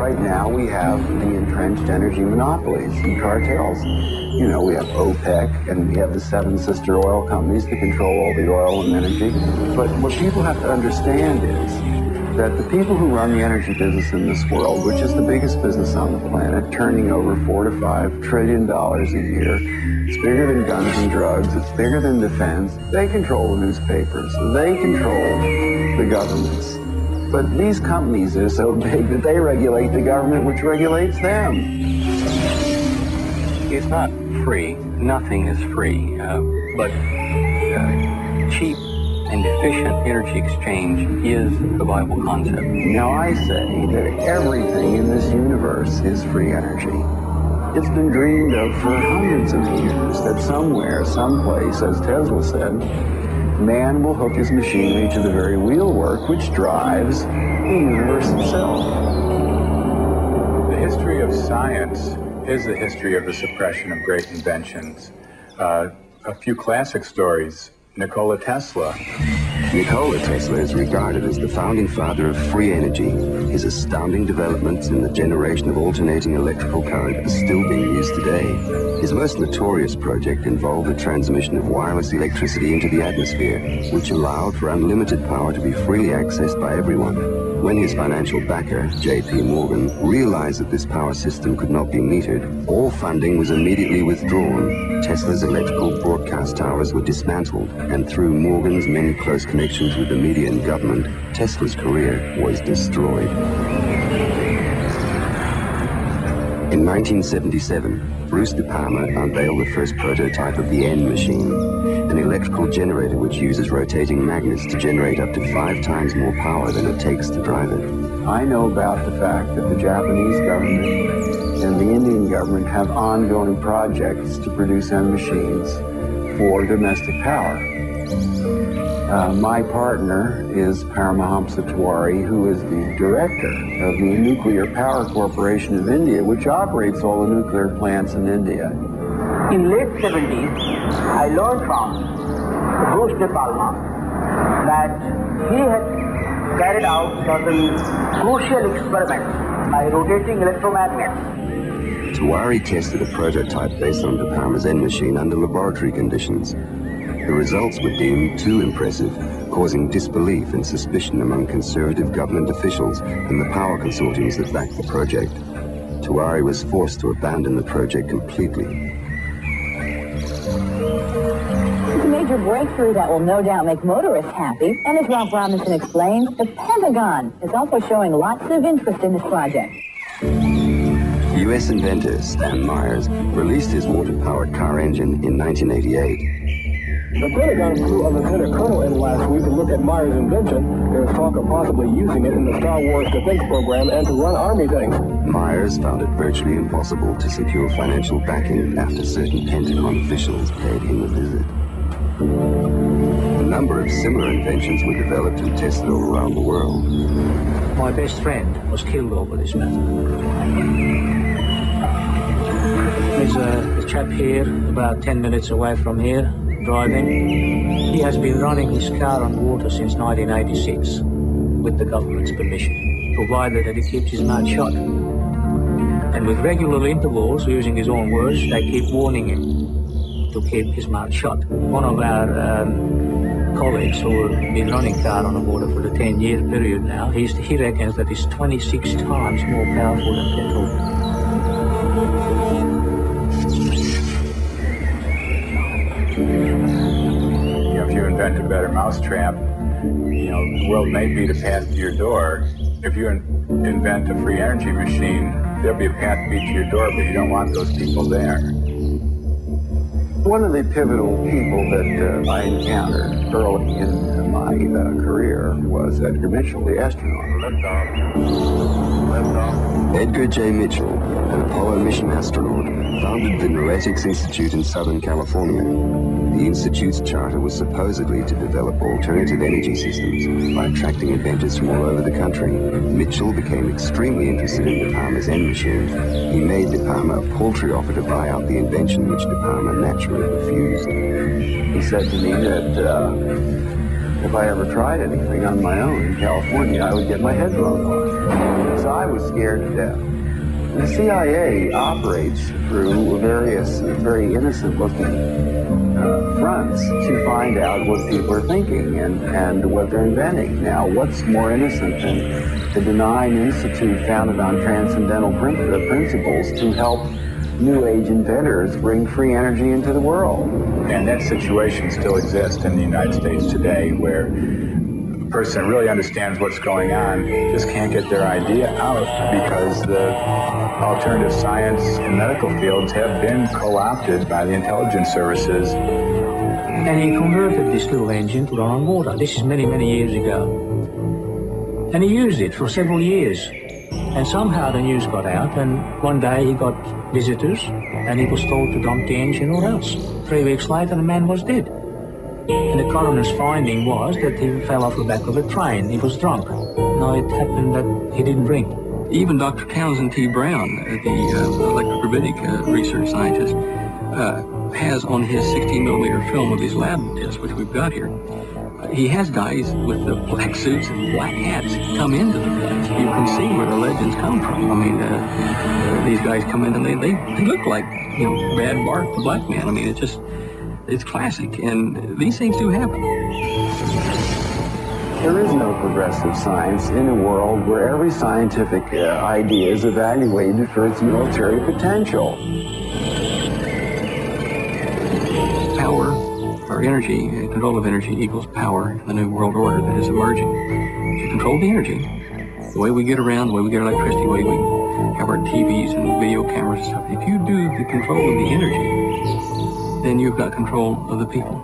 right now we have the entrenched energy monopolies and cartels. You know, we have OPEC and we have the 7 sister oil companies that control all the oil and energy. But what people have to understand is that the people who run the energy business in this world, which is the biggest business on the planet, turning over $4 to $5 trillion a year, it's bigger than guns and drugs, it's bigger than defense, they control the newspapers, they control the governments. But these companies are so big that they regulate the government, which regulates them. It's not free. Nothing is free. But cheap and efficient energy exchange is the Bible concept. Now I say that everything in this universe is free energy. It's been dreamed of for hundreds of years that somewhere, someplace, as Tesla said, man will hook his machinery to the very wheelwork which drives the universe itself. The history of science is the history of the suppression of great inventions. A few classic stories. Nikola Tesla. Nikola Tesla is regarded as the founding father of free energy. His astounding developments in the generation of alternating electrical current are still being used today. His most notorious project involved the transmission of wireless electricity into the atmosphere, which allowed for unlimited power to be freely accessed by everyone. When his financial backer, J.P. Morgan, realized that this power system could not be metered, all funding was immediately withdrawn. Tesla's electrical broadcast towers were dismantled, and through Morgan's many close connections with the media and government, Tesla's career was destroyed. In 1977, Bruce De Palma unveiled the first prototype of the N machine, an electrical generator which uses rotating magnets to generate up to 5 times more power than it takes to drive it. I know about the fact that the Japanese government and the Indian government have ongoing projects to produce N machines for domestic power. My partner is Paramahamsa Tiwari, who is the director of the Nuclear Power Corporation of India, which operates all the nuclear plants in India. In late 70s, I learned from Bruce De Palma that he had carried out certain crucial experiments by rotating electromagnets. Tiwari tested a prototype based on De Palma's N machine under laboratory conditions. The results were deemed too impressive, causing disbelief and suspicion among conservative government officials and the power consortiums that backed the project. Tiwari was forced to abandon the project completely. It's a major breakthrough that will no doubt make motorists happy. And as Ralph Robinson explains, the Pentagon is also showing lots of interest in this project. U.S. inventor Stan Myers released his water-powered car engine in 1988. The Pentagon flew a lieutenant colonel in last week to look at Myers' invention. There's talk of possibly using it in the Star Wars defense program and to run Army things. Myers found it virtually impossible to secure financial backing after certain Pentagon officials paid him a visit. A number of similar inventions were developed and tested all around the world. My best friend was killed over this method. There's a chap here, about 10 minutes away from here, driving. He has been running his car on water since 1986 with the government's permission, provided that he keeps his mouth shut. And with regular intervals, using his own words, they keep warning him to keep his mouth shut. One of our colleagues who have been running car on the water for the 10-year period now, he reckons that it's 26 times more powerful than petrol. If you invent a better mousetrap, the world may be the path to your door. If you invent a free energy machine, there'll be a path to your door, but you don't want those people there. One of the pivotal people that I encountered early in my career was Edgar Mitchell, the astronaut. Edgar J. Mitchell, an Apollo mission astronaut, founded the Noetics Institute in Southern California. The Institute's charter was supposedly to develop alternative energy systems by attracting inventors from all over the country. Mitchell became extremely interested in De Palma's N machine. He made De Palma a paltry offer to buy out the invention, which De Palma naturally refused. He said to me that if I ever tried anything on my own in California, I would get my head blown off. So I was scared to death. The CIA operates through various very innocent-looking fronts to find out what people are thinking and what they're inventing. Now, what's more innocent than the Denying Institute founded on transcendental principles to help New Age inventors bring free energy into the world? And that situation still exists in the United States today, where a person really understands what's going on, just can't get their idea out because the alternative science and medical fields have been co-opted by the intelligence services. And he converted this little engine to run on water. This is many, many years ago. And he used it for several years. And somehow the news got out, and one day he got visitors, and he was told to dump the engine or else. 3 weeks later, the man was dead. And the coroner's finding was that he fell off the back of a train. He was drunk. No, it happened that he didn't drink. Even Dr. Townsend T. Brown, the electrogravitic research scientist, has on his 16mm film of his lab tests, which we've got here, he has guys with the black suits and black hats come into the place. You can see where the legends come from. I mean, these guys come in and they look like, you know, Bad Bart the Black Man. I mean, it's classic, and these things do happen. There is no progressive science in a world where every scientific idea is evaluated for its military potential. Power, or energy, control of energy equals power in the new world order that is emerging. If you control the energy, the way we get around, the way we get electricity, the way we have our TVs and video cameras and stuff, if you do the control of the energy, then you've got control of the people.